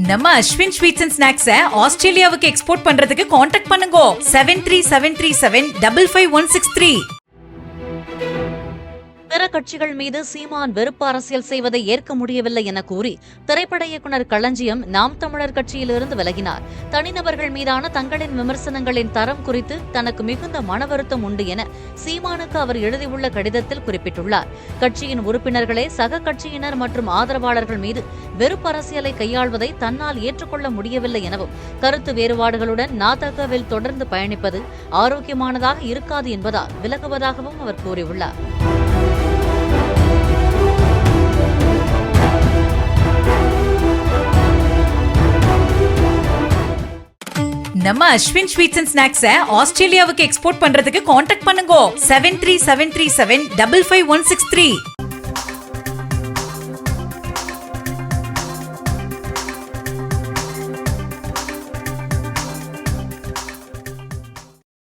நம்ம Ashwin sweets and ஸ்நாக்ஸை ஆஸ்திரேலியாவுக்கு export பண்றதுக்கு காண்டாக்ட் பண்ணுங்க 7373755163. பிற கட்சிகள் மீது சீமான் வெறுப்பு அரசியல் செய்வதை ஏற்க முடியவில்லை என கூறி திரைப்பட இயக்குநர் களஞ்சியம் நாம் தமிழர் கட்சியிலிருந்து விலகினார். தனிநபர்கள் மீதான தங்களின் விமர்சனங்களின் தரம் குறித்து தனக்கு மிகுந்த மன வருத்தம் உண்டு என சீமானுக்கு அவர் எழுதியுள்ள கடிதத்தில் குறிப்பிட்டுள்ளார். கட்சியின் உறுப்பினர்களே சக கட்சியினர் மற்றும் ஆதரவாளர்கள் மீது வெறுப்பு அரசியலை கையாள்வதை தன்னால் ஏற்றுக்கொள்ள முடியவில்லை எனவும் கருத்து வேறுபாடுகளுடன் நாதகவில் தொடர்ந்து பயணிப்பது ஆரோக்கியமானதாக இருக்காது என்பதால் விலகுவதாகவும் அவர் கூறியுள்ளார். நம்ம அஸ்வின் ஸ்வீட்ஸ் அண்ட் ஸ்நாக்ஸை ஆஸ்திரேலியாவுக்கு எக்ஸ்போர்ட் பண்றதுக்கு காண்டாக்ட் பண்ணுங்க 7373755163.